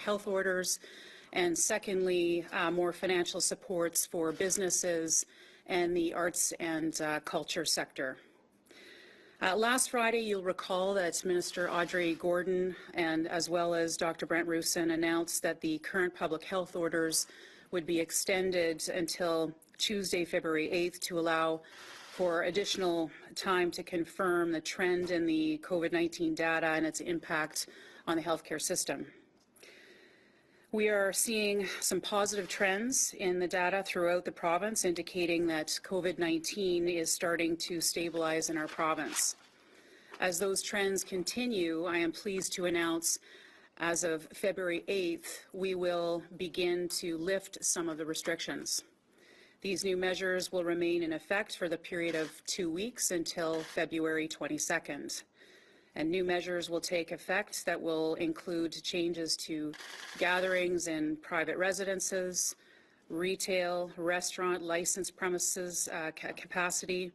health orders, and secondly, more financial supports for businesses and the arts and culture sector. Last Friday, you'll recall that Minister Audrey Gordon and as well as Dr. Brent Roussin announced that the current public health orders would be extended until Tuesday, February 8th, to allow for additional time to confirm the trend in the COVID-19 data and its impact on the healthcare system. We are seeing some positive trends in the data throughout the province, indicating that COVID-19 is starting to stabilize in our province. As those trends continue, I am pleased to announce as of February 8th, we will begin to lift some of the restrictions. These new measures will remain in effect for the period of 2 weeks until February 22nd. And new measures will take effect that will include changes to gatherings in private residences, retail, restaurant, licensed premises capacity,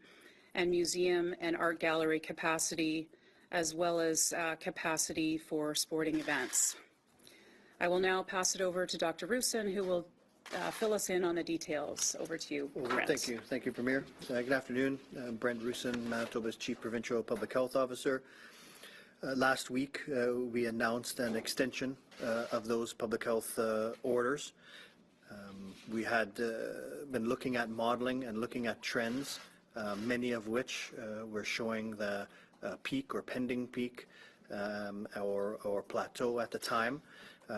and museum and art gallery capacity, as well as capacity for sporting events. I will now pass it over to Dr. Roussin, who will fill us in on the details. Over to you, Brent. Thank you, Premier. Good afternoon. Brent Roussin, Manitoba's Chief Provincial Public Health Officer. Last week, we announced an extension of those public health orders. We had been looking at modeling and looking at trends, many of which were showing the peak or pending peak or plateau at the time.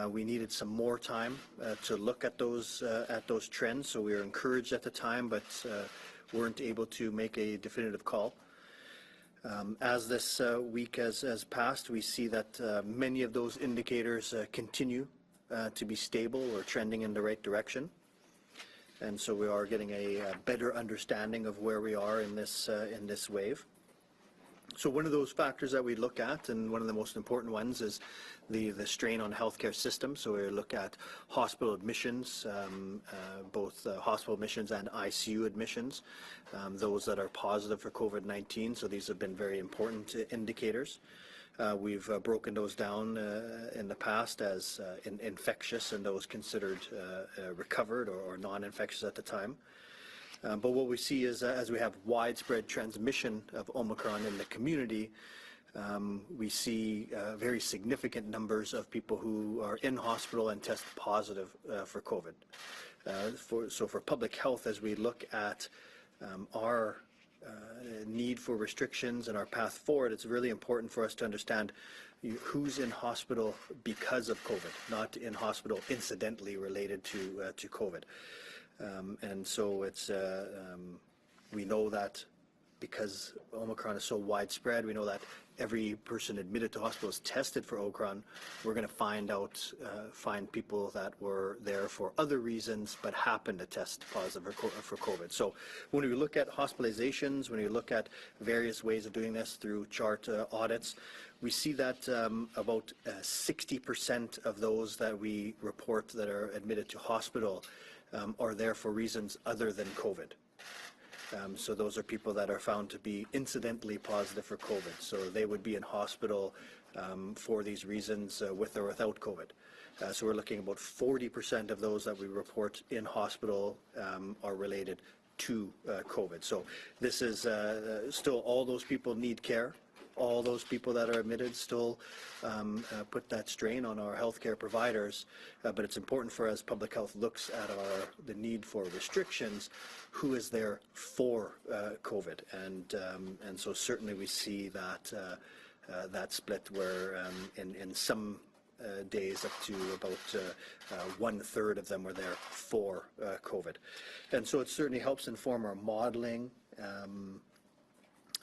We needed some more time to look at those trends, so we were encouraged at the time, but weren't able to make a definitive call. As this week has passed, we see that many of those indicators continue to be stable or trending in the right direction, and so we are getting a better understanding of where we are in this wave. So one of those factors that we look at, and one of the most important ones, is the strain on healthcare systems. So we look at hospital admissions, both hospital admissions and ICU admissions, those that are positive for COVID-19. So these have been very important indicators. We've broken those down in the past as infectious and those considered recovered or non-infectious at the time. But what we see is as we have widespread transmission of Omicron in the community, we see very significant numbers of people who are in hospital and test positive for COVID. So for public health, as we look at our need for restrictions and our path forward, it's really important for us to understand who's in hospital because of COVID, not in hospital incidentally related to COVID. And so it's we know that because Omicron is so widespread, we know that every person admitted to hospital is tested for Omicron. We're going to find people that were there for other reasons but happen to test positive for COVID. So when we look at hospitalizations, when we look at various ways of doing this through chart audits, we see that about 60% of those that we report that are admitted to hospital are there for reasons other than COVID. So those are people that are found to be incidentally positive for COVID. So they would be in hospital for these reasons with or without COVID. So we're looking at about 40% of those that we report in hospital are related to COVID. So this is still all those people need care. All those people that are admitted still put that strain on our healthcare providers, but it's important for us, public health looks at the need for restrictions, who is there for COVID, and so certainly we see that that split where in some days up to about 1/3 of them were there for COVID, and so it certainly helps inform our modeling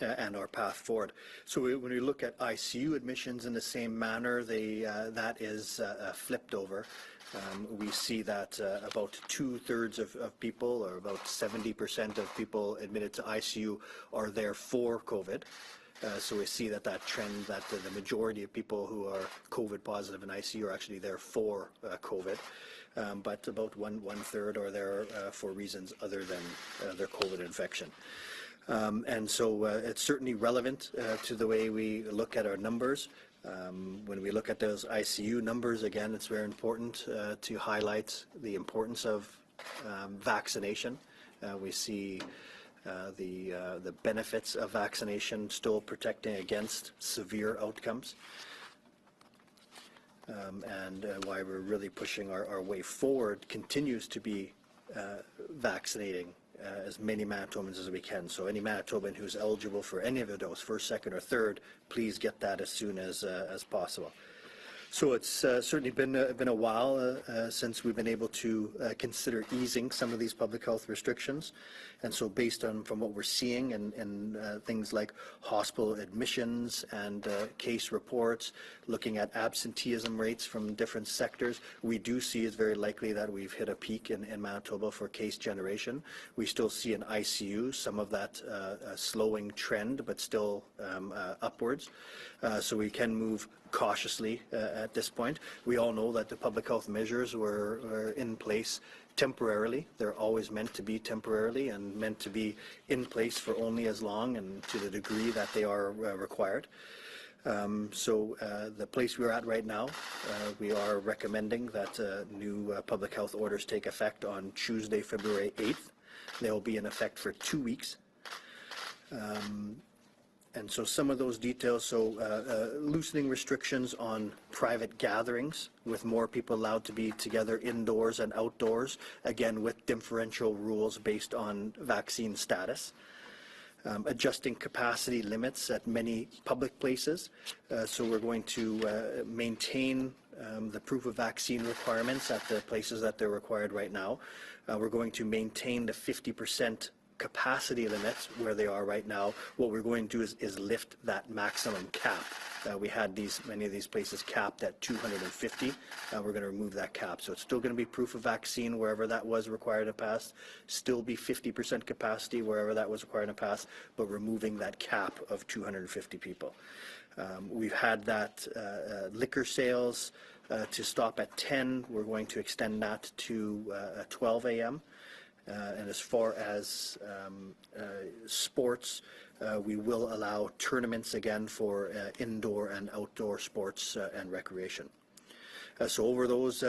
and our path forward. So when we look at ICU admissions in the same manner, that is flipped over. We see that about 2/3 of people, or about 70% of people admitted to ICU, are there for COVID. So we see that trend, that the majority of people who are COVID positive in ICU are actually there for COVID, but about 1/3 are there for reasons other than their COVID infection. And so it's certainly relevant to the way we look at our numbers. When we look at those ICU numbers, again, it's very important to highlight the importance of vaccination. We see the benefits of vaccination still protecting against severe outcomes. And why we're really pushing our way forward continues to be vaccinating as many Manitobans as we can. So any Manitoban who's eligible for any of the dose, first, second, or third, please get that as soon as possible. So it's certainly been a while since we've been able to consider easing some of these public health restrictions, and so based on from what we're seeing and things like hospital admissions and case reports, looking at absenteeism rates from different sectors, we do see it's very likely that we've hit a peak in Manitoba for case generation. We still see in ICU some of that slowing trend, but still upwards. So we can move cautiously at this point. We all know that the public health measures were in place temporarily. They're always meant to be temporarily and meant to be in place for only as long and to the degree that they are required. So the place we're at right now, we are recommending that new public health orders take effect on Tuesday, February 8th. They will be in effect for 2 weeks. And so some of those details, so loosening restrictions on private gatherings with more people allowed to be together indoors and outdoors, again with differential rules based on vaccine status. Adjusting capacity limits at many public places. So we're going to maintain the proof of vaccine requirements at the places that they're required right now. We're going to maintain the 50% capacity limits where they are right now. What we're going to do is lift that maximum cap. We had many of these places capped at 250. We're going to remove that cap. So it's still going to be proof of vaccine wherever that was required in the past, still be 50% capacity wherever that was required in the past, but removing that cap of 250 people. We've had that liquor sales to stop at 10. We're going to extend that to 12 a.m. And as far as sports, we will allow tournaments again for indoor and outdoor sports and recreation. So over those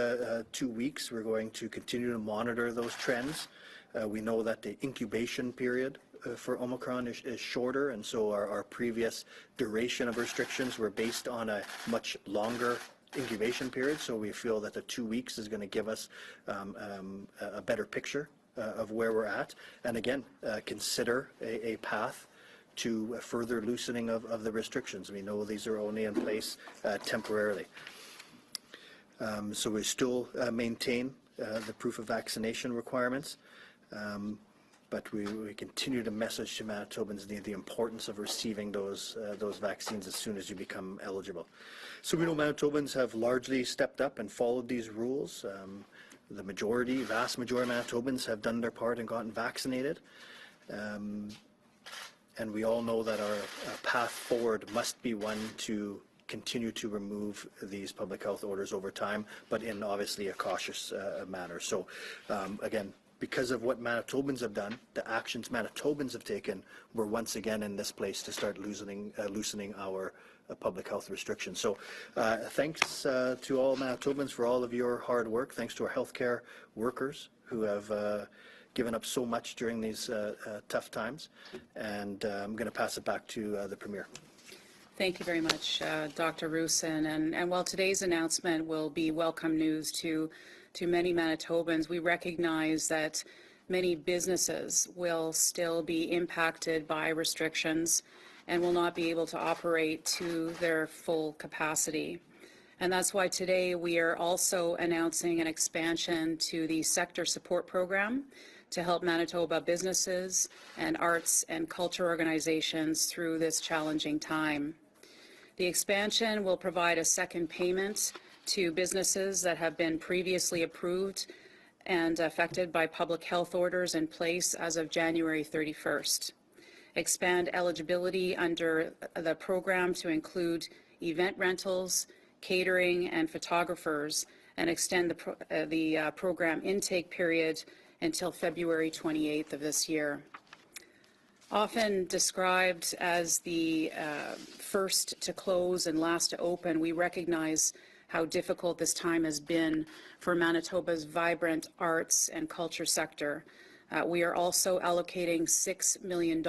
2 weeks, we're going to continue to monitor those trends. We know that the incubation period for Omicron is shorter, and so our previous duration of restrictions were based on a much longer incubation period. So we feel that the 2 weeks is going to give us a better picture of where we're at, and again, consider a path to a further loosening of the restrictions. We know these are only in place temporarily. So we still maintain the proof of vaccination requirements, but we continue to message to Manitobans the importance of receiving those vaccines as soon as you become eligible. So we know Manitobans have largely stepped up and followed these rules. The vast majority of Manitobans have done their part and gotten vaccinated. And we all know that our path forward must be one to continue to remove these public health orders over time, but in obviously a cautious manner. So again, because of what Manitobans have done, the actions Manitobans have taken, we're once again in this place to start loosening our public health restrictions. So thanks to all Manitobans for all of your hard work. Thanks to our healthcare workers who have given up so much during these tough times. And I'm going to pass it back to the Premier. Thank you very much, Dr. Roussin. And while today's announcement will be welcome news to many Manitobans, we recognize that many businesses will still be impacted by restrictions and will not be able to operate to their full capacity. And that's why today we are also announcing an expansion to the sector support program to help Manitoba businesses and arts and culture organizations through this challenging time. The expansion will provide a second payment to businesses that have been previously approved and affected by public health orders in place as of January 31st. Expand eligibility under the program to include event rentals, catering, and photographers, and extend the program intake period until February 28th of this year. Often described as the first to close and last to open, we recognize how difficult this time has been for Manitoba's vibrant arts and culture sector. We are also allocating $6 million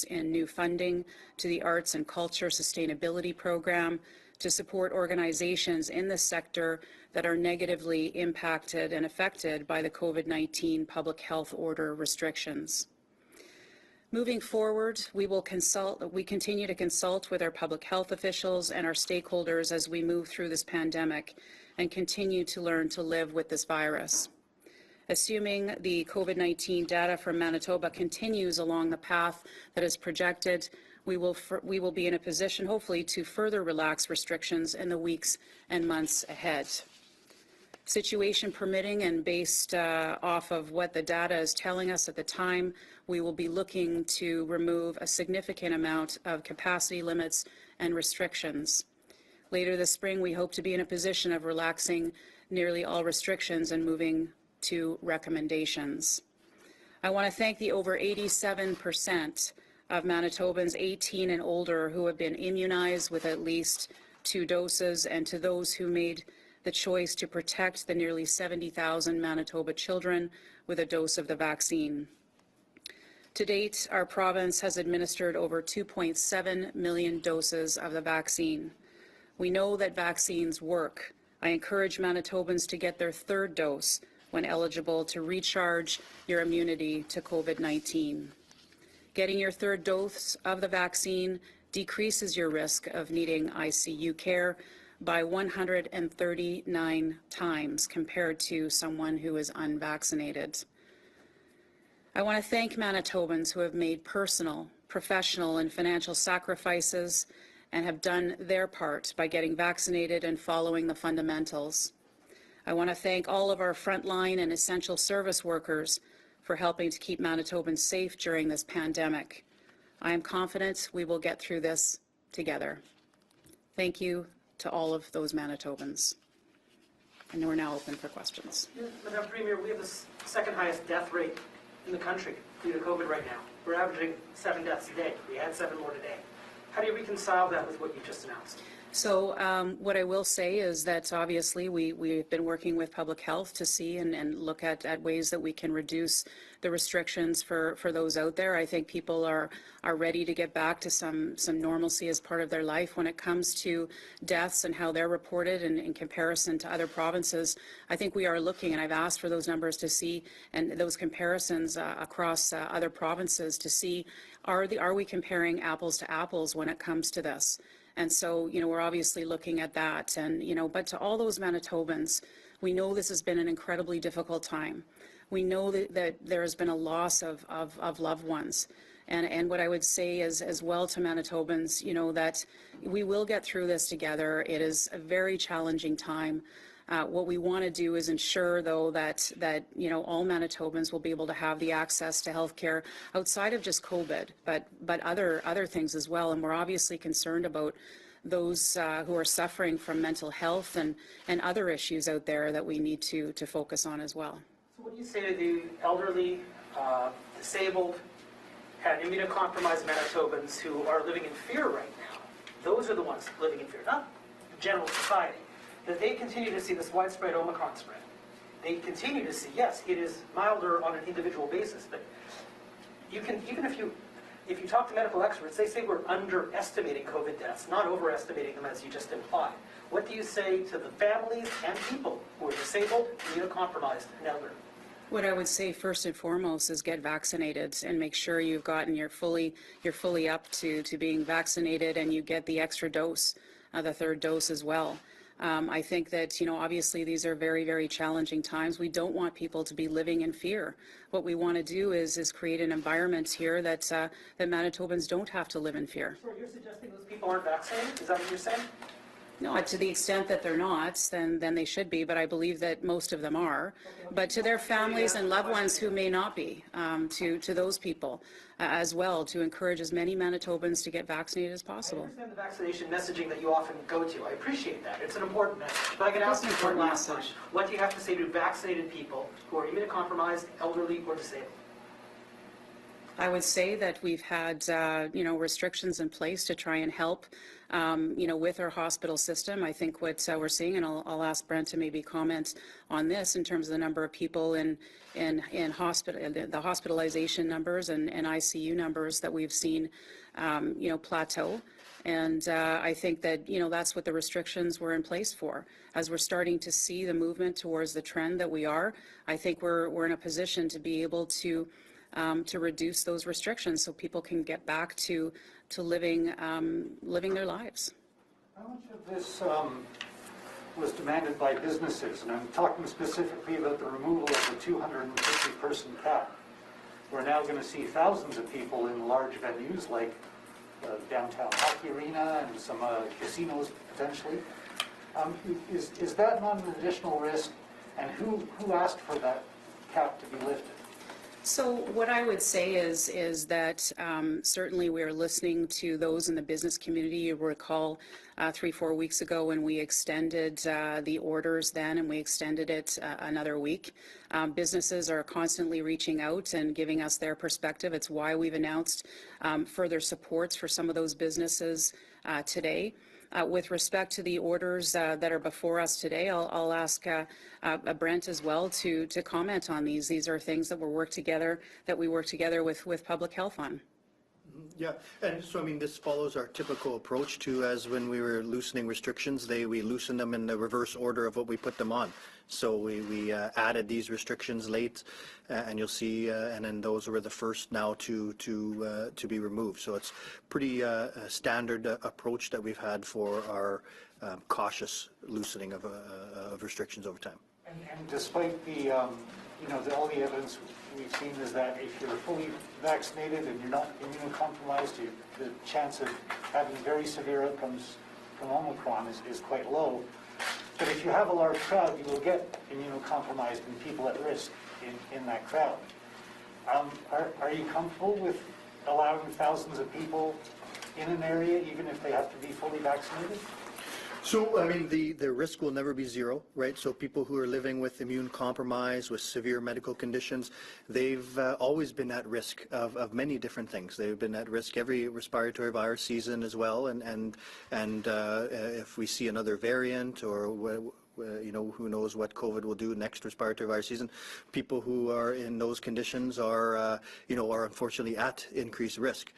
in new funding to the Arts and Culture Sustainability Program to support organizations in this sector that are negatively impacted and affected by the COVID-19 public health order restrictions. Moving forward, we continue to consult with our public health officials and our stakeholders as we move through this pandemic and continue to learn to live with this virus. Assuming the COVID-19 data from Manitoba continues along the path that is projected, we will be in a position, hopefully, to further relax restrictions in the weeks and months ahead. Situation permitting and based off of what the data is telling us at the time, we will be looking to remove a significant amount of capacity limits and restrictions. Later this spring, we hope to be in a position of relaxing nearly all restrictions and moving to recommendations. I want to thank the over 87% of Manitobans 18 and older who have been immunized with at least 2 doses, and to those who made the choice to protect the nearly 70,000 Manitoba children with a dose of the vaccine. To date, our province has administered over 2.7 million doses of the vaccine. We know that vaccines work. I encourage Manitobans to get their 3rd dose when eligible to recharge your immunity to COVID-19. Getting your 3rd dose of the vaccine decreases your risk of needing ICU care by 139 times compared to someone who is unvaccinated. I want to thank Manitobans who have made personal, professional, and financial sacrifices and have done their part by getting vaccinated and following the fundamentals. I want to thank all of our frontline and essential service workers for helping to keep Manitobans safe during this pandemic. I am confident we will get through this together. Thank you to all of those Manitobans. And we're now open for questions. Madam Premier, we have the 2nd highest death rate in the country due to COVID right now. We're averaging 7 deaths a day. We had 7 more today. How do you reconcile that with what you just announced? So what I will say is that obviously we've been working with public health to see and look at ways that we can reduce the restrictions for those out there. I think people are ready to get back to some normalcy as part of their life. When it comes to deaths and how they're reported and in comparison to other provinces, I think we are looking, and I've asked for those numbers to see, and those comparisons across other provinces to see, are we comparing apples to apples when it comes to this? And so, we're obviously looking at that. And, but to all those Manitobans, we know this has been an incredibly difficult time. We know that there has been a loss of loved ones. And what I would say is as well to Manitobans, that we will get through this together. It is a very challenging time. What we want to do is ensure, though, that all Manitobans will be able to have the access to health care outside of just COVID, but other things as well. And we're obviously concerned about those who are suffering from mental health and other issues out there that we need to focus on as well. So what do you say to the elderly, disabled, and immunocompromised Manitobans who are living in fear right now? Those are the ones living in fear, not the general society. That they continue to see this widespread Omicron spread. They continue to see, yes, it is milder on an individual basis, but you can, even if you talk to medical experts, they say we're underestimating COVID deaths, not overestimating them as you just implied. What do you say to the families and people who are disabled, immunocompromised, and elderly? What I would say first and foremost is get vaccinated and make sure you're fully up to being vaccinated, and you get the extra dose, the 3rd dose as well. I think that, obviously these are very, very challenging times. We don't want people to be living in fear. What we want to do is create an environment here that Manitobans don't have to live in fear. So you're suggesting those people aren't vaccinated? Is that what you're saying? No, to the extent that they're not, then they should be, but I believe that most of them are. But to their families and loved ones who may not be, to those people as well, to encourage as many Manitobans to get vaccinated as possible. I understand the vaccination messaging that you often go to. I appreciate that. It's an important message. But I can ask you one last time. What do you have to say to vaccinated people who are immunocompromised, elderly, or disabled? I would say that we've had, restrictions in place to try and help, with our hospital system. I think what we're seeing, and I'll ask Brent to maybe comment on this in terms of the number of people in hospital, the hospitalization numbers and ICU numbers that we've seen, plateau. And I think that, that's what the restrictions were in place for. As we're starting to see the movement towards the trend that we are, I think we're in a position to be able to reduce those restrictions so people can get back to living their lives. How much of this was demanded by businesses? And I'm talking specifically about the removal of the 250-person cap. We're now going to see thousands of people in large venues like downtown hockey arena and some casinos potentially. Is that not an additional risk? And who asked for that cap to be lifted? So what I would say is that certainly we are listening to those in the business community. You recall 3-4 weeks ago when we extended the orders then, and we extended it another week. Businesses are constantly reaching out and giving us their perspective. It's why we've announced further supports for some of those businesses today. With respect to the orders that are before us today, I'll ask Brent as well to comment on these. These are things that we work together with public health on. Yeah, and so this follows our typical approach to as when we were loosening restrictions, we loosened them in the reverse order of what we put them on. So we added these restrictions late, and you'll see, and then those were the first now to be removed. So it's pretty standard approach that we've had for our cautious loosening of restrictions over time. And despite the, all the evidence we've seen is that if you're fully vaccinated and you're not immunocompromised, the chance of having very severe outcomes from Omicron is quite low. But if you have a large crowd, you will get immunocompromised and people at risk in that crowd. Are you comfortable with allowing thousands of people in an area, even if they have to be fully vaccinated? So, the risk will never be zero, right? So people who are living with immune compromise, with severe medical conditions, they've always been at risk of many different things. They've been at risk every respiratory virus season as well, and if we see another variant or who knows what COVID will do next respiratory virus season. People who are in those conditions are unfortunately at increased risk.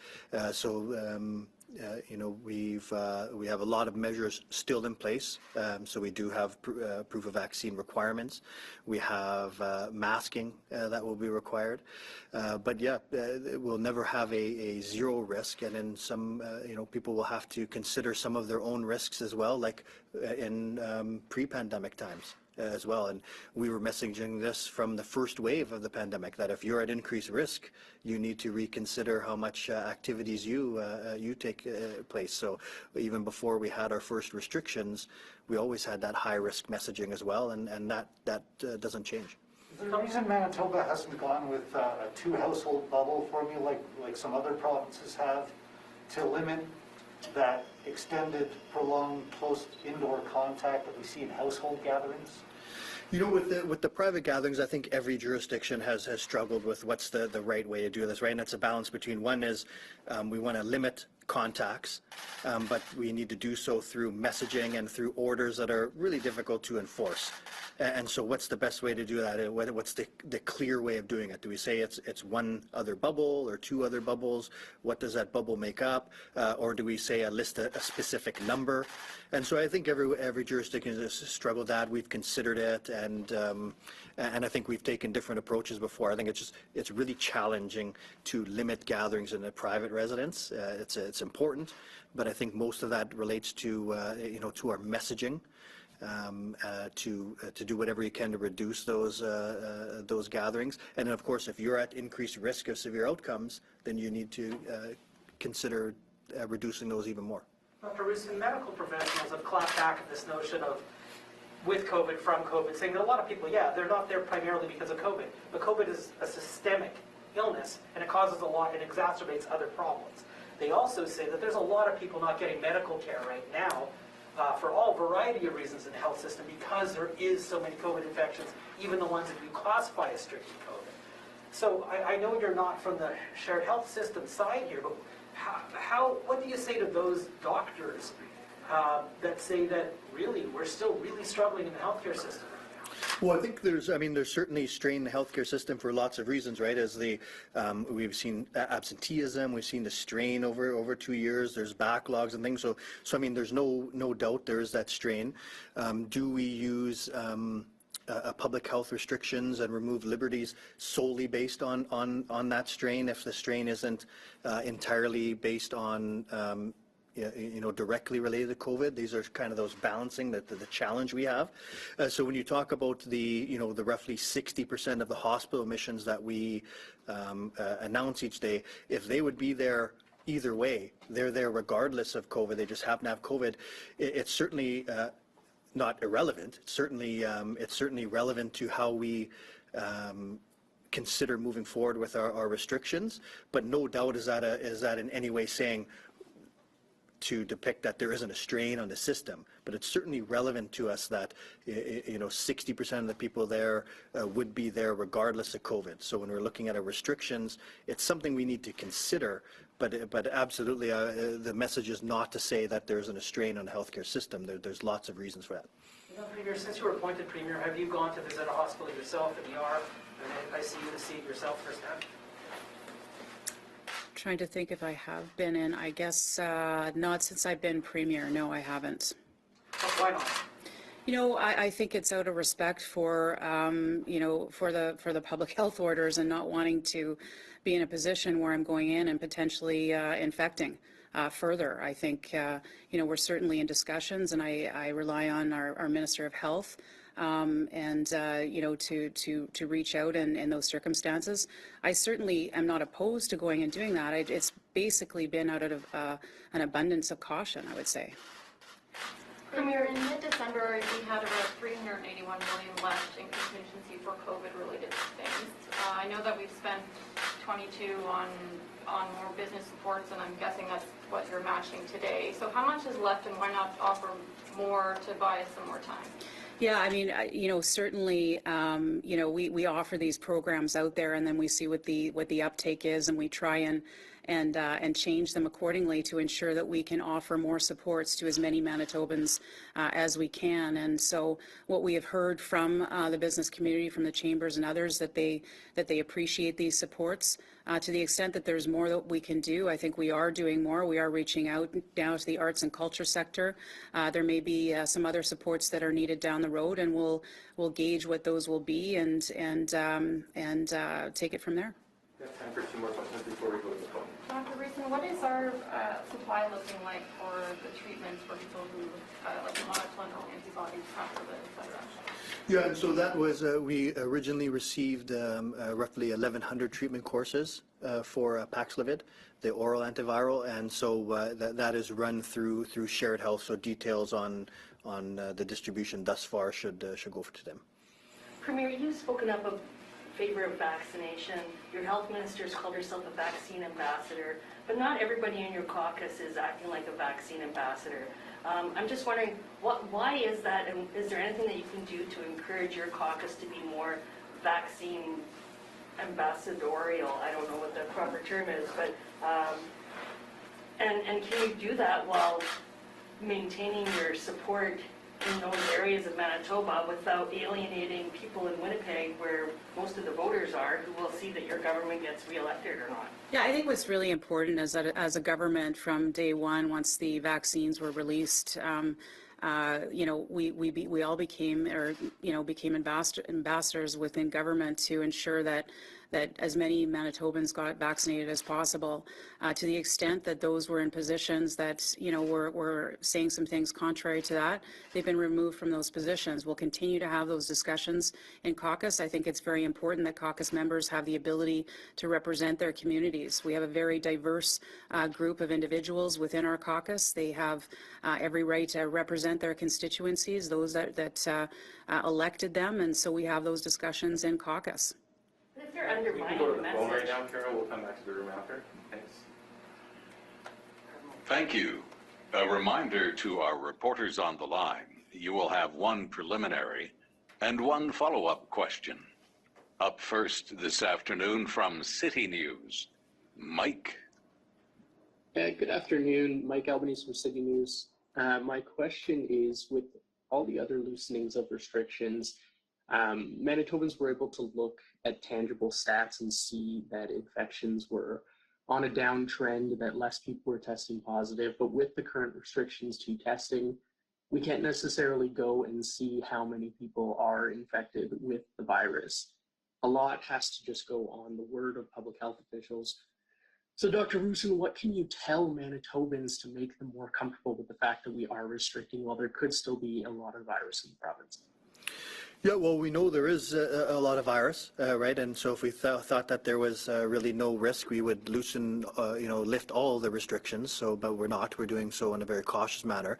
We have a lot of measures still in place. So we do have proof of vaccine requirements. We have masking that will be required. But yeah, we'll never have a zero risk. And in some, people will have to consider some of their own risks as well, like in pre-pandemic times. As well, and we were messaging this from the first wave of the pandemic that if you're at increased risk, you need to reconsider how much activities you take place. So even before we had our first restrictions, we always had that high risk messaging as well, and that doesn't change. The reason Manitoba hasn't gone with a 2-household bubble formula like some other provinces have to limit that extended, prolonged, close indoor contact that we see in household gatherings? With the private gatherings, I think every jurisdiction has struggled with what's the right way to do this, right? And it's a balance between one is we want to limit contacts, but we need to do so through messaging and through orders that are really difficult to enforce. And so what's the best way to do that? What's the clear way of doing it? Do we say it's one other bubble or 2 other bubbles? What does that bubble make up? Or do we say list a specific number? And so I think every jurisdiction has struggled that. We've considered it, and I think we've taken different approaches before. I think it's really challenging to limit gatherings in a private residence. It's important, but I think most of that relates to to our messaging. To do whatever you can to reduce those gatherings, and then of course if you're at increased risk of severe outcomes, then you need to consider reducing those even more. Dr. Roussin, medical professionals have clapped back at this notion of with COVID, from COVID, saying that a lot of people, they're not there primarily because of COVID, but COVID is a systemic illness and it causes a lot, it exacerbates other problems. They also say that there's a lot of people not getting medical care right now for all variety of reasons in the health system because there is so many COVID infections, even the ones that we classify as strictly COVID. So I know you're not from the shared health system side here, but what do you say to those doctors that say that really we're still really struggling in the healthcare system? Well, I think there's certainly strain in the healthcare system for lots of reasons, right? As we've seen absenteeism, we've seen the strain over 2 years. There's backlogs and things. So I mean, there's no doubt there is that strain. Do we use public health restrictions and remove liberties solely based on that strain? If the strain isn't entirely based on directly related to COVID. These are kind of those balancing the challenge we have. So when you talk about the roughly 60% of the hospital admissions that we announce each day, if they would be there either way, they're there regardless of COVID, they just happen to have COVID, it's certainly not irrelevant. It's certainly relevant to how we consider moving forward with our restrictions, but no doubt is that in any way saying to depict that there isn't a strain on the system, but it's certainly relevant to us that 60% of the people there would be there regardless of COVID. So when we're looking at our restrictions, it's something we need to consider, but absolutely the message is not to say that there isn't a strain on the healthcare system. There's lots of reasons for that. Premier, since you were appointed Premier, have you gone to visit a hospital yourself, an ER, an ICU to see it yourself firsthand? Trying to think if I have been in. I guess not since I've been Premier. No, I haven't. Why not? I think it's out of respect for for the public health orders and not wanting to be in a position where I'm going in and potentially infecting further. I think we're certainly in discussions, and I rely on our Minister of Health. To reach out in those circumstances. I certainly am not opposed to going and doing that. It's basically been out of an abundance of caution, I would say. Premier, in mid-December, we had about $381 million left in contingency for COVID-related things. I know that we've spent 22 on more business supports, and I'm guessing that's what you're matching today. So how much is left, and why not offer more to buy us some more time? Yeah, I mean, certainly, we offer these programs out there, and then we see what the uptake is, and we try and change them accordingly to ensure that we can offer more supports to as many Manitobans as we can. And so, what we have heard from the business community, from the chambers and others, that they appreciate these supports. To the extent that there's more that we can do, I think we are doing more. We are reaching out now to the arts and culture sector. There may be some other supports that are needed down the road, and we'll gauge what those will be and take it from there. We have time for 2 more questions before we go to the phone. Dr. Roussin, what is our supply looking like for the treatments for people who, like monoclonal antibodies, Paxlovid, et cetera? Yeah, and so that was, we originally received roughly 1,100 treatment courses for Paxlovid, the oral antiviral, and so that is run through Shared Health, so details on the distribution thus far should go to them. Premier, you've spoken up in favor of vaccination. Your health minister's called herself a vaccine ambassador, but not everybody in your caucus is acting like a vaccine ambassador. I'm just wondering, why is that, and is there anything that you can do to encourage your caucus to be more vaccine ambassadorial? I don't know what the proper term is, but and can you do that while maintaining your support in those areas of Manitoba without alienating people in Winnipeg, where most of the voters are, who will see that your government gets re-elected or not? Yeah, I think what's really important is that as a government from day one, once the vaccines were released, we all became ambassadors within government to ensure that as many Manitobans got vaccinated as possible. To the extent that those were in positions that were saying some things contrary to that, they've been removed from those positions. We'll continue to have those discussions in caucus. I think it's very important that caucus members have the ability to represent their communities. We have a very diverse group of individuals within our caucus. They have every right to represent their constituencies, those that elected them, and so we have those discussions in caucus. But if they're We undermining can go to the the phone right message. now, Carol. We'll come back to the room after. Thanks. Thank you. A reminder to our reporters on the line, you will have one preliminary and one follow-up question. Up first this afternoon from City News, Mike. Good afternoon, Mike Albanese from City News. My question is, with all the other loosenings of restrictions, Manitobans were able to look at tangible stats and see that infections were on a downtrend, that less people were testing positive. But with the current restrictions to testing, we can't necessarily go and see how many people are infected with the virus. A lot has to just go on the word of public health officials. So, Dr. Roussin, what can you tell Manitobans to make them more comfortable with the fact that we are restricting while there could still be a lot of virus in the province? Yeah, well, we know there is a lot of virus, right? And so if we thought that there was really no risk, we would loosen, lift all the restrictions. So, but we're not. We're doing so in a very cautious manner.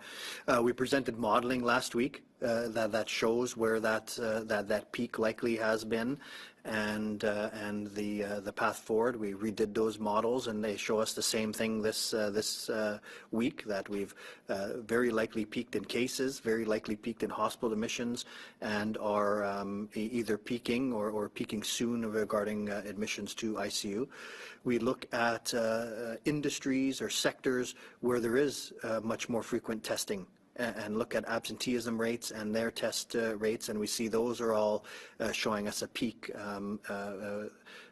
We presented modeling last week that shows where that peak likely has been, and the path forward. We redid those models, and they show us the same thing this week, that we've very likely peaked in cases, very likely peaked in hospital admissions, and are either peaking or peaking soon regarding admissions to ICU. We look at industries or sectors where there is much more frequent testing, and look at absenteeism rates and their test rates, and we see those are all showing us a peak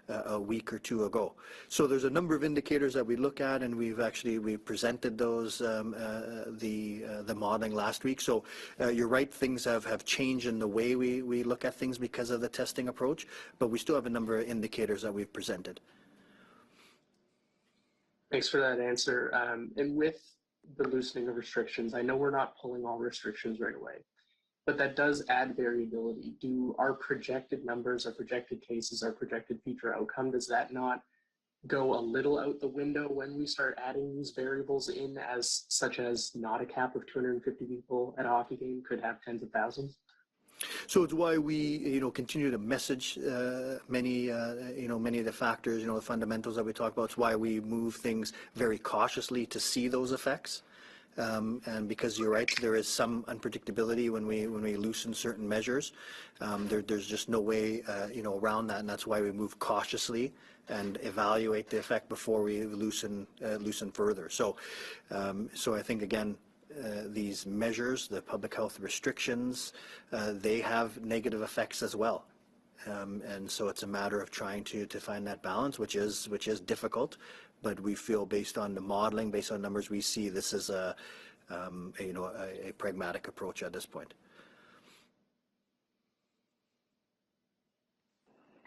a week or two ago. So there's a number of indicators that we look at, and we presented those the modeling last week. So you're right, things have changed in the way we look at things because of the testing approach, but we still have a number of indicators that we've presented. Thanks for that answer. And with the loosening of restrictions, I know we're not pulling all restrictions right away, but that does add variability. Do our projected numbers, our projected cases, our projected future outcome, does that not go a little out the window when we start adding these variables in, as such as not a cap of 250 people at a hockey game could have tens of thousands? So it's why we, continue to message many of the factors, the fundamentals that we talk about. It's why we move things very cautiously to see those effects. And because you're right, there is some unpredictability when we loosen certain measures. There's just no way, around that, and that's why we move cautiously and evaluate the effect before we loosen further. So I think, again, these measures, the public health restrictions, they have negative effects as well. And so it's a matter of trying to find that balance, which is difficult, but we feel, based on the modeling, based on numbers we see, this is a pragmatic approach at this point.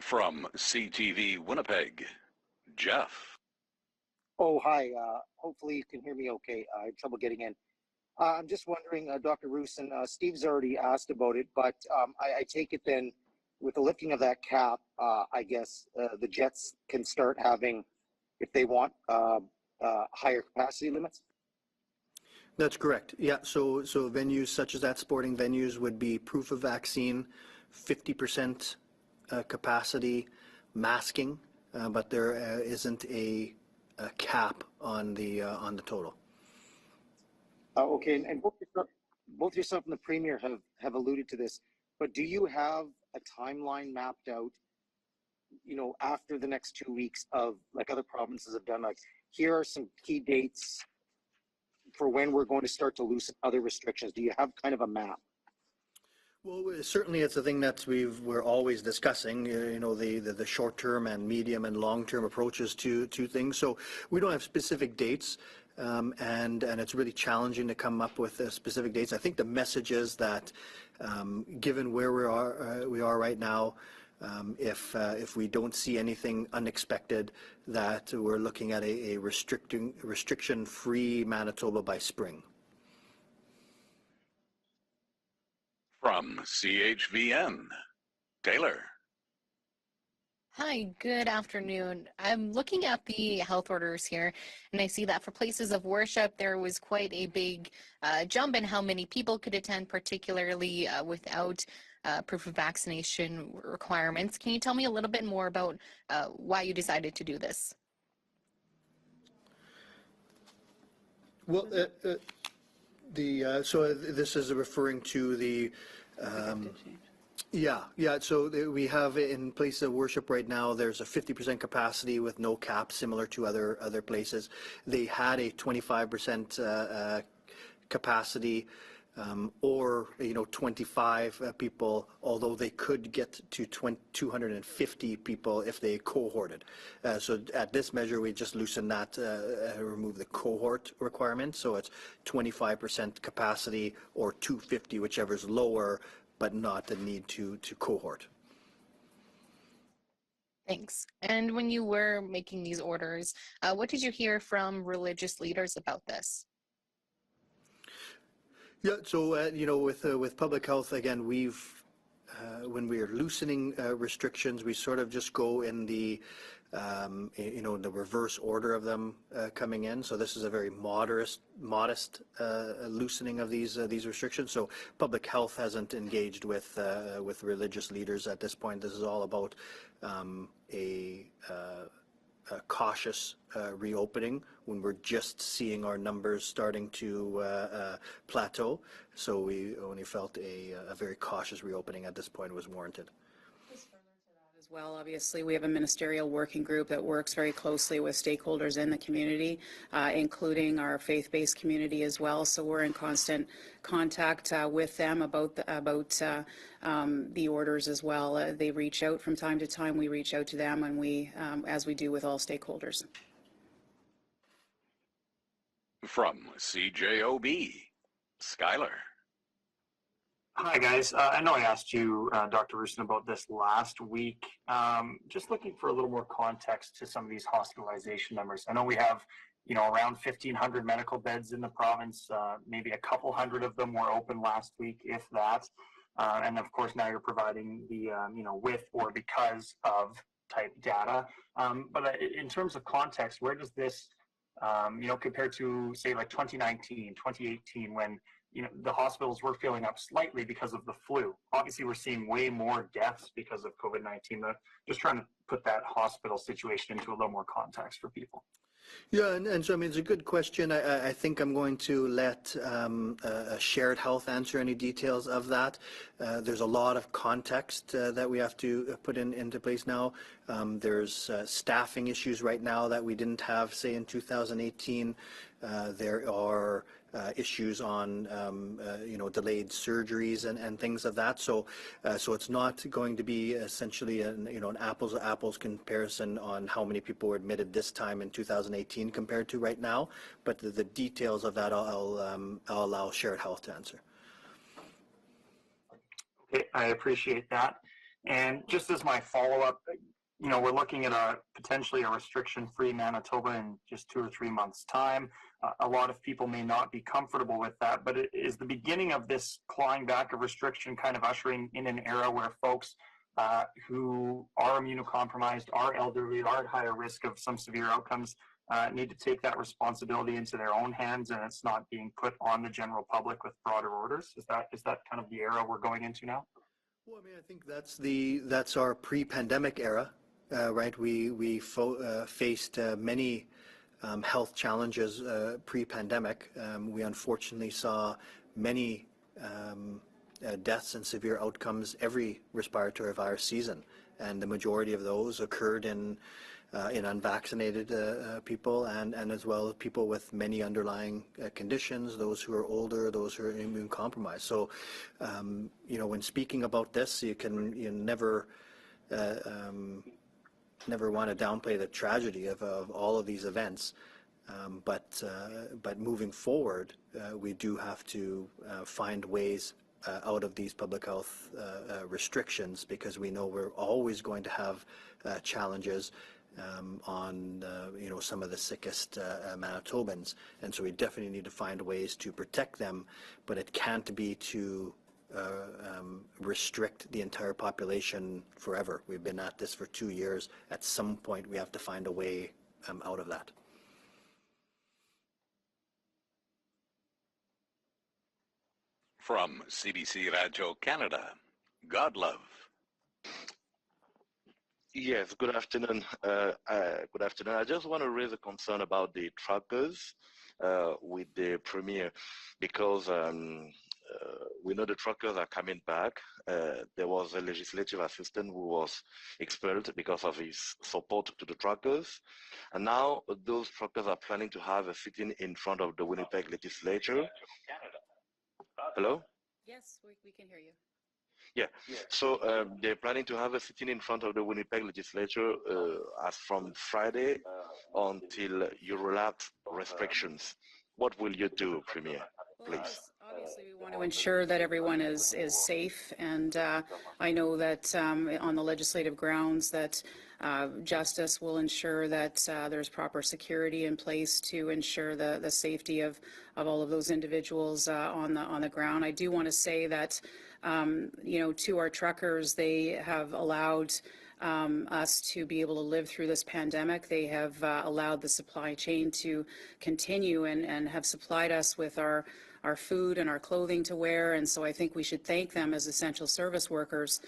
From CTV Winnipeg, Jeff. Oh, hi. Hopefully you can hear me okay. I had trouble getting in. I'm just wondering, Dr. Roussin, Steve's already asked about it, but I take it then, with the lifting of that cap, I guess the Jets can start having, if they want, higher capacity limits? That's correct. Yeah, so venues such as that, sporting venues, would be proof of vaccine, 50% capacity, masking, but there isn't a cap on the total. Okay, and both yourself and the Premier have alluded to this, but do you have a timeline mapped out, after the next 2 weeks, of, like other provinces have done, like, here are some key dates for when we're going to start to loosen other restrictions? Do you have kind of a map? Well, certainly it's a thing that we're always discussing, the short-term and medium and long-term approaches to things. So we don't have specific dates, and it's really challenging to come up with specific dates. I think the message is that, given where we are right now, if we don't see anything unexpected, that we're looking at a restriction-free Manitoba by spring. From CHVN, Taylor. Hi, good afternoon. I'm looking at the health orders here, and I see that for places of worship, there was quite a big jump in how many people could attend, particularly without proof of vaccination requirements. Can you tell me a little bit more about why you decided to do this? Well, so this is referring to the Yeah. So we have in place of worship right now, there's a 50% capacity with no cap, similar to other places. They had a 25% capacity, or 25 people, although they could get to 250 people if they cohorted. So at this measure, we just loosen that, remove the cohort requirement. So it's 25% capacity or 250, whichever's lower, but not the need to cohort. Thanks. And when you were making these orders, what did you hear from religious leaders about this? Yeah, so with public health, again, when we are loosening restrictions, we sort of just go in the the reverse order of them coming in. So this is a very modest loosening of these restrictions. So public health hasn't engaged with religious leaders at this point. This is all about a cautious reopening when we're just seeing our numbers starting to plateau. So we only felt a very cautious reopening at this point was warranted. As well, obviously, we have a ministerial working group that works very closely with stakeholders in the community, including our faith-based community as well. So we're in constant contact with them about the orders as well. They reach out from time to time. We reach out to them, and we, as we do with all stakeholders. From CJOB, Skylar. Hi, guys. I know I asked you, Dr. Roussin, about this last week. Just looking for a little more context to some of these hospitalization numbers. I know we have, around 1,500 medical beds in the province. Maybe a couple hundred of them were open last week, if that. And of course, now you're providing the, with or because of type data. But in terms of context, where does this, compare to, say, like 2019, 2018, when the hospitals were filling up slightly because of the flu. Obviously, we're seeing way more deaths because of COVID-19. But just trying to put that hospital situation into a little more context for people. Yeah, and so, I mean, it's a good question. I think I'm going to let Shared Health answer any details of that. There's a lot of context that we have to put into place now. There's staffing issues right now that we didn't have, say, in 2018. There are issues on delayed surgeries and things of that. So it's not going to be essentially an apples to apples comparison on how many people were admitted this time in 2018 compared to right now. But the details of that I'll allow Shared Health to answer. Okay, I appreciate that. And just as my follow-up, we're looking at potentially a restriction-free Manitoba in just 2 or 3 months' time. A lot of people may not be comfortable with that, but it is the beginning of this clawing back of restriction kind of ushering in an era where folks who are immunocompromised, are elderly, are at higher risk of some severe outcomes, need to take that responsibility into their own hands, and it's not being put on the general public with broader orders. Is that kind of the era we're going into now? Well, I mean, I think that's our pre-pandemic era, right? We faced many health challenges pre-pandemic. We unfortunately saw many deaths and severe outcomes every respiratory virus season, and the majority of those occurred in unvaccinated people and as well as people with many underlying conditions, those who are older, those who are immune compromised. So, when speaking about this, you never want to downplay the tragedy of all of these events. But moving forward, we do have to find ways out of these public health restrictions, because we know we're always going to have challenges on some of the sickest Manitobans, and so we definitely need to find ways to protect them, but it can't be to restrict the entire population forever. We've been at this for 2 years. At some point, we have to find a way out of that. From CBC Radio Canada, Godlove. Yes, good afternoon. Good afternoon. I just want to raise a concern about the truckers with the Premier, because we know the truckers are coming back. There was a legislative assistant who was expelled because of his support to the truckers. And now those truckers are planning to have a sitting in front of the Winnipeg legislature. Hello? Yes, we can hear you. Yeah, so they're planning to have a sitting in front of the Winnipeg legislature as from Friday until you relax restrictions. What will you do, Premier, please? Obviously, we want to ensure that everyone is safe, and I know that on the legislative grounds that Justice will ensure that there's proper security in place to ensure the safety of all of those individuals on the ground. I do want to say that to our truckers, they have allowed us to be able to live through this pandemic. They have allowed the supply chain to continue and have supplied us with our food and our clothing to wear, and so I think we should thank them as essential service workers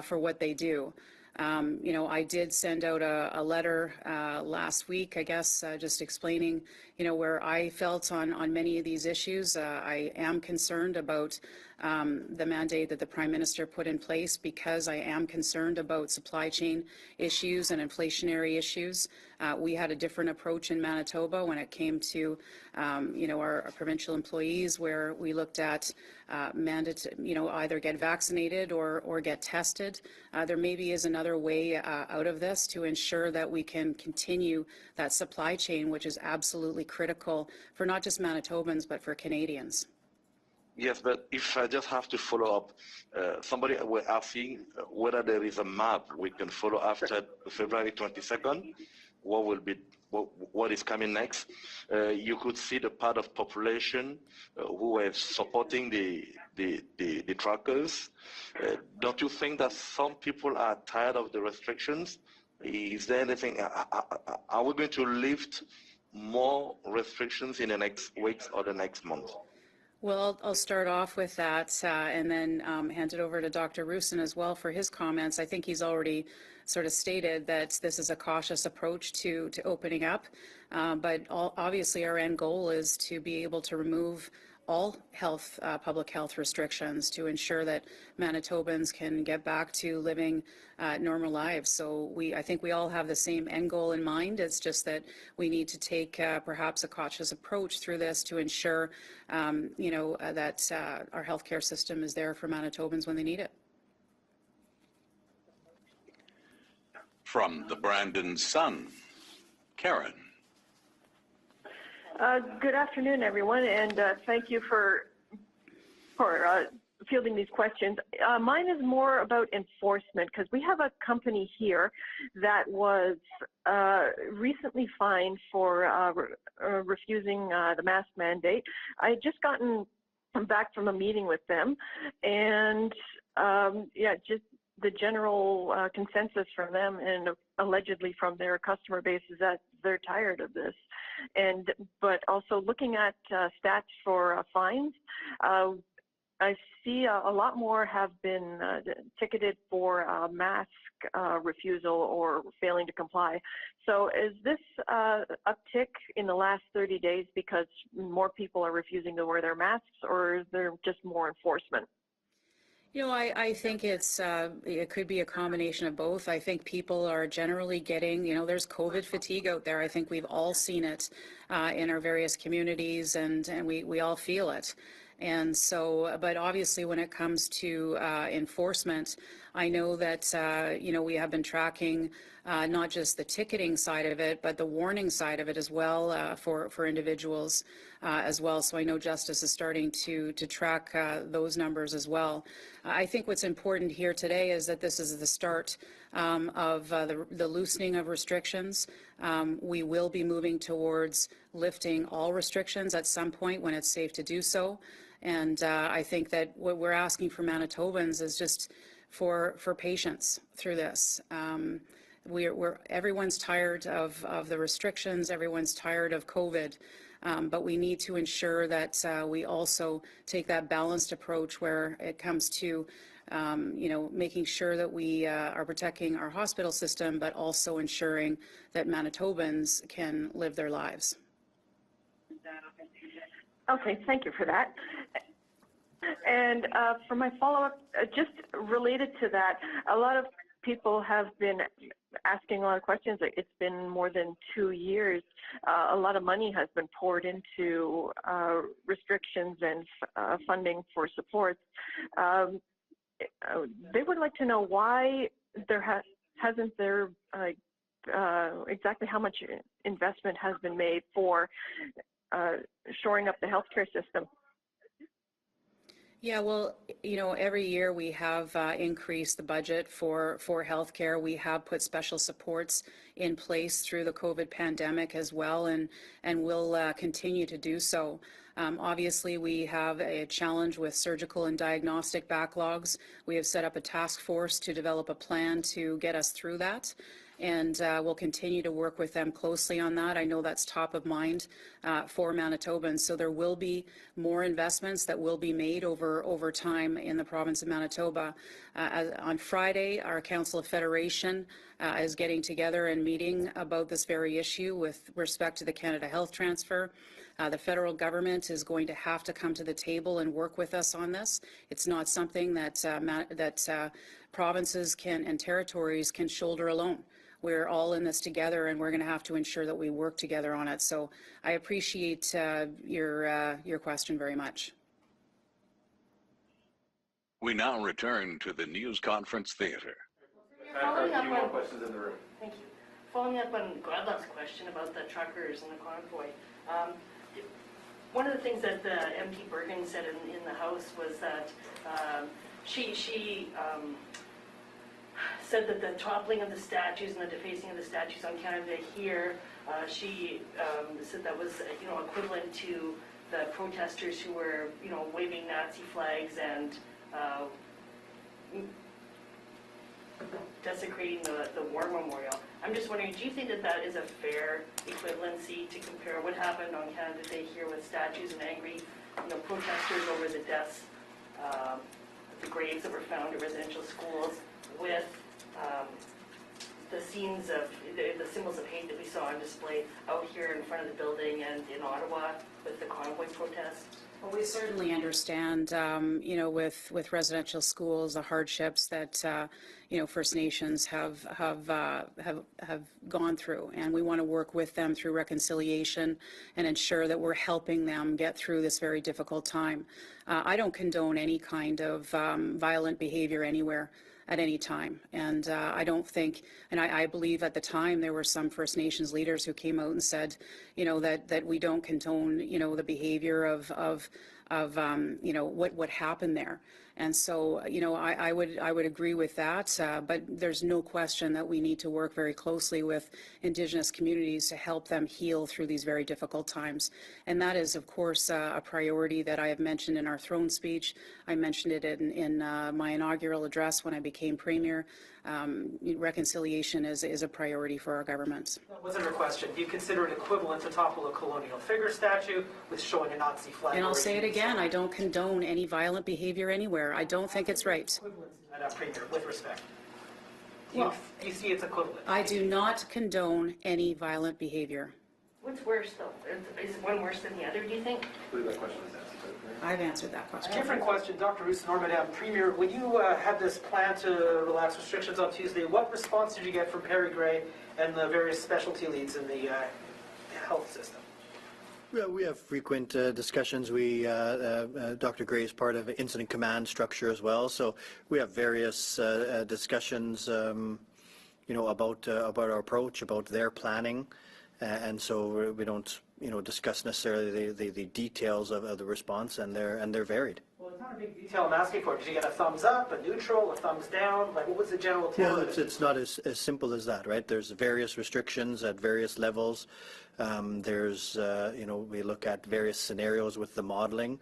for what they do. I did send out a letter last week, I guess, just explaining, where I felt on many of these issues. I am concerned about the mandate that the Prime Minister put in place because I am concerned about supply chain issues and inflationary issues. We had a different approach in Manitoba when it came to, our provincial employees, where we looked at either get vaccinated or get tested. There maybe is another way out of this to ensure that we can continue that supply chain, which is absolutely critical for not just Manitobans, but for Canadians. Yes, but if I just have to follow up, somebody was asking whether there is a map we can follow after February 22nd. What is coming next? You could see the part of population who were supporting the truckers. Don't you think that some people are tired of the restrictions? Is there anything? Are we going to lift more restrictions in the next weeks or the next month? Well, I'll start off with that and then hand it over to Dr. Roussin as well for his comments. I think he's already sort of stated that this is a cautious approach to opening up, but obviously our end goal is to be able to remove all public health restrictions to ensure that Manitobans can get back to living normal lives. So I think we all have the same end goal in mind. It's just that we need to take perhaps a cautious approach through this to ensure, that our healthcare system is there for Manitobans when they need it. From the Brandon Sun, Karen. Good afternoon, everyone, and thank you for fielding these questions. Mine is more about enforcement, because we have a company here that was recently fined for refusing the mask mandate. I had just gotten back from a meeting with them, and just the general consensus from them and allegedly from their customer base is that they're tired of this. But also looking at stats for fines, I see a lot more have been ticketed for mask refusal or failing to comply. So is this uptick in the last 30 days because more people are refusing to wear their masks, or is there just more enforcement? I think it could be a combination of both. I think people are generally getting, there's COVID fatigue out there. I think we've all seen it in our various communities, and we all feel it. And so, but obviously when it comes to enforcement, I know that, we have been tracking not just the ticketing side of it, but the warning side of it as well for individuals as well. So I know Justice is starting to track those numbers as well. I think what's important here today is that this is the start of the loosening of restrictions. We will be moving towards lifting all restrictions at some point when it's safe to do so. And I think that what we're asking for Manitobans is just for patience through this. Everyone's tired of the restrictions. Everyone's tired of COVID. But we need to ensure that we also take that balanced approach where it comes to, making sure that we are protecting our hospital system, but also ensuring that Manitobans can live their lives. Okay, thank you for that. And for my follow-up, just related to that, a lot of people have been asking a lot of questions. It's been more than 2 years. A lot of money has been poured into restrictions and funding for supports. They would like to know why there hasn't there exactly how much investment has been made for shoring up the healthcare system. Yeah, well, every year we have increased the budget for healthcare. We have put special supports in place through the COVID pandemic as well, and will continue to do so. Obviously, we have a challenge with surgical and diagnostic backlogs. We have set up a task force to develop a plan to get us through that. And we'll continue to work with them closely on that. I know that's top of mind for Manitobans. So there will be more investments that will be made over time in the province of Manitoba. On Friday, our Council of Federation is getting together and meeting about this very issue with respect to the Canada Health Transfer. The federal government is going to have to come to the table and work with us on this. It's not something that provinces and territories can shoulder alone. We're all in this together, and we're going to have to ensure that we work together on it. So I appreciate your question very much. We now return to the news conference theater. Following up on questions in the room. Thank you. Following up on Gladluck's question about the truckers and the convoy, one of the things that the MP Bergen said in the House was that she said that the toppling of the statues and the defacing of the statues on Canada here, she said that was equivalent to the protesters who were waving Nazi flags and desecrating the war memorial. I'm just wondering, do you think that that is a fair equivalency to compare what happened on Canada Day here with statues and angry protesters over the deaths, the graves that were found at residential schools, with the scenes of the symbols of hate that we saw on display out here in front of the building and in Ottawa with the convoy protests? Well, we certainly understand, with residential schools, the hardships that First Nations have gone through, and we want to work with them through reconciliation and ensure that we're helping them get through this very difficult time. I don't condone any kind of violent behavior anywhere at any time. And I don't think, and I believe at the time there were some First Nations leaders who came out and said, that we don't condone, the behavior of what happened there. And so, I would agree with that, but there's no question that we need to work very closely with Indigenous communities to help them heal through these very difficult times. And that is, of course, a priority that I have mentioned in our throne speech. I mentioned it in my inaugural address when I became Premier. Reconciliation is a priority for our government. That wasn't a question. Do you consider it equivalent to topple a colonial figure statue with showing a Nazi flag? And I'll say it again, I don't condone any violent behavior anywhere. I don't think it's right. Madam Premier, with respect. Do you see its equivalent? I do not condone any violent behavior. What's worse, though? Is one worse than the other, do you think? I believe that question was asked. I've answered that A question. different question, Dr. Roussin or Madam Premier, when you had this plan to relax restrictions on Tuesday, what response did you get from Perry Gray and the various specialty leads in the health system? Well, we have frequent discussions. Dr. Gray is part of an incident command structure as well, so we have various discussions, about our approach, about their planning, and so we don't, discuss necessarily the details of the response, and they're varied. Well, it's not a big detail I'm asking for. Did you get a thumbs up, a neutral, a thumbs down? Like, what was the general tone? Well, it's not as simple as that, right? There's various restrictions at various levels. We look at various scenarios with the modeling,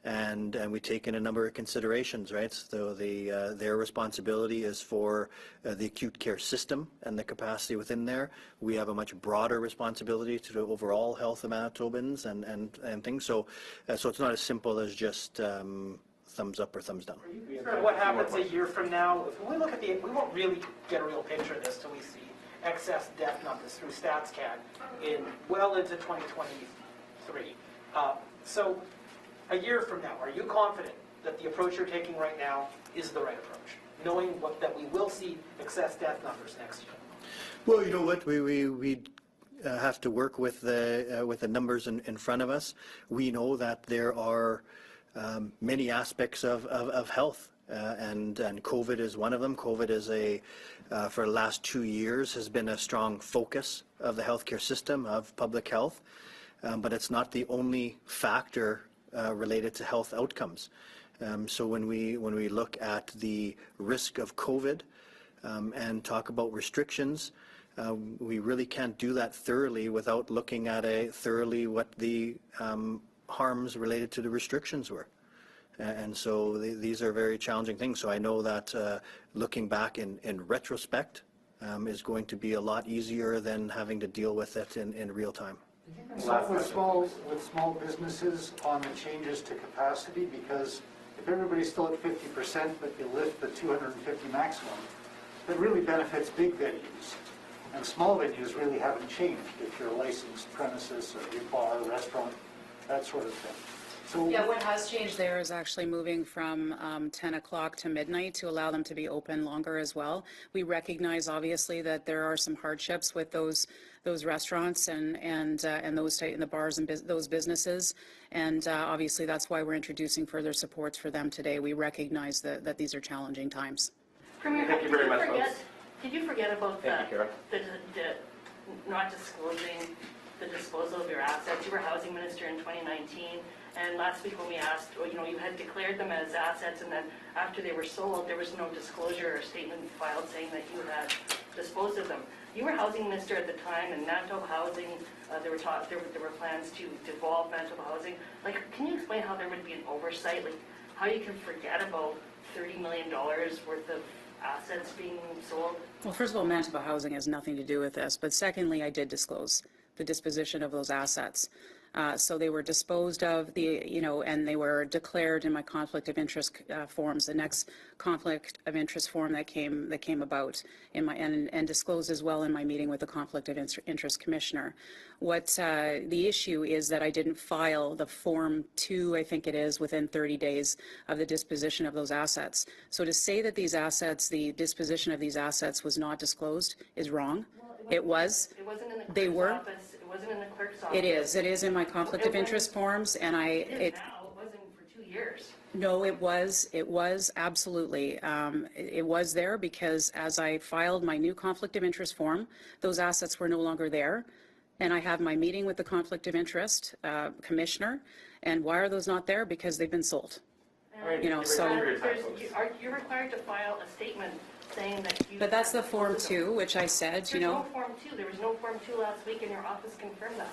and we take in a number of considerations, right? So their responsibility is for the acute care system and the capacity within there. We have a much broader responsibility to the overall health of Manitobans and things. So it's not as simple as just thumbs up or thumbs down. What happens a year from now? If we look at we won't really get a real picture of this till we see excess death numbers through StatsCan well into 2023. So a year from now, are you confident that the approach you're taking right now is the right approach, knowing that we will see excess death numbers next year? Well, you know what, we have to work with the numbers in front of us. We know that there are many aspects of health, and COVID is one of them. COVID is for the last 2 years has been a strong focus of the healthcare system, of public health, but it's not the only factor related to health outcomes. So when we look at the risk of COVID and talk about restrictions, we really can't do that thoroughly without looking at thoroughly what the harms related to the restrictions were. And so these are very challenging things. So I know that looking back in retrospect is going to be a lot easier than having to deal with it in real time. With small businesses on the changes to capacity, because if everybody's still at 50%, but you lift the 250 maximum, that really benefits big venues. And small venues really haven't changed if you're a licensed premises or your bar, restaurant, that sort of thing. So yeah, what has changed there is actually moving from 10 o'clock to midnight to allow them to be open longer as well. We recognize obviously that there are some hardships with those restaurants and the bars and those businesses, and obviously that's why we're introducing further supports for them today. We recognize that these are challenging times. Premier, Thank you very much, folks. Did you forget about Thank you, Kara. the not disclosing the disposal of your assets? You were housing minister in 2019, and last week when we asked, you had declared them as assets, and then after they were sold, there was no disclosure or statement filed saying that you had disposed of them. You were housing minister at the time, and Manitoba Housing, there were plans to devolve Manitoba Housing. Like, can you explain how there would be an oversight, like how you can forget about $30 million worth of assets being sold? Well, first of all, Manitoba Housing has nothing to do with this, but secondly, I did disclose the disposition of those assets. So they were disposed of, and they were declared in my conflict of interest forms. The next conflict of interest form that came about in my and disclosed as well in my meeting with the conflict of interest commissioner. What the issue is that I didn't file the Form 2, I think it is, within 30 days of the disposition of those assets. So to say that these assets, the disposition of these assets was not disclosed is wrong. It was. It wasn't in the clerk's They were. office. It wasn't in the clerk's office. It is. It is in my conflict of interest forms, and It is now. It wasn't for 2 years. No, it was. It was absolutely. It was there because as I filed my new conflict of interest form, those assets were no longer there, and I have my meeting with the conflict of interest commissioner. And why are those not there? Because they've been sold. So. You're required to file a statement saying that you. But that's the Form 2, which I said, There's no Form 2. There was no Form 2 last week, and your office confirmed that.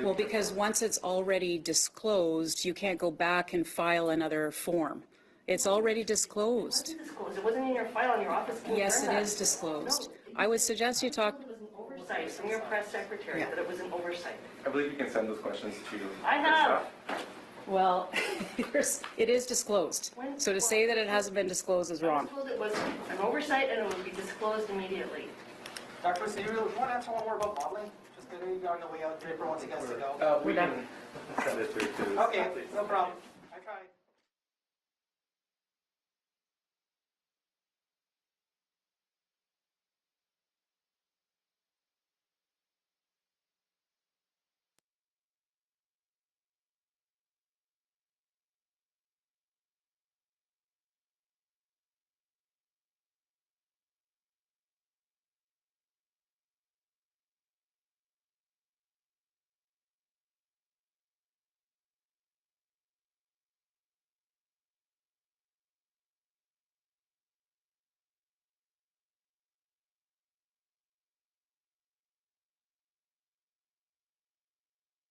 Well, because once it's already disclosed, you can't go back and file another form. It's already disclosed. It wasn't disclosed. It wasn't in your file, and your office confirmed Yes, it that. is disclosed. No, I would suggest you talk. It was an oversight from your press secretary, Yeah. that it was an oversight. I believe you can send those questions to I have. staff. Well, it is disclosed. So to say that it hasn't been disclosed is I wrong. was told it was an oversight, and it would be disclosed immediately. Dr. Roussin, you want to answer one more about modeling? Just there you go on the way out. Draper wants to get us to go. We can send it to Okay, no problem.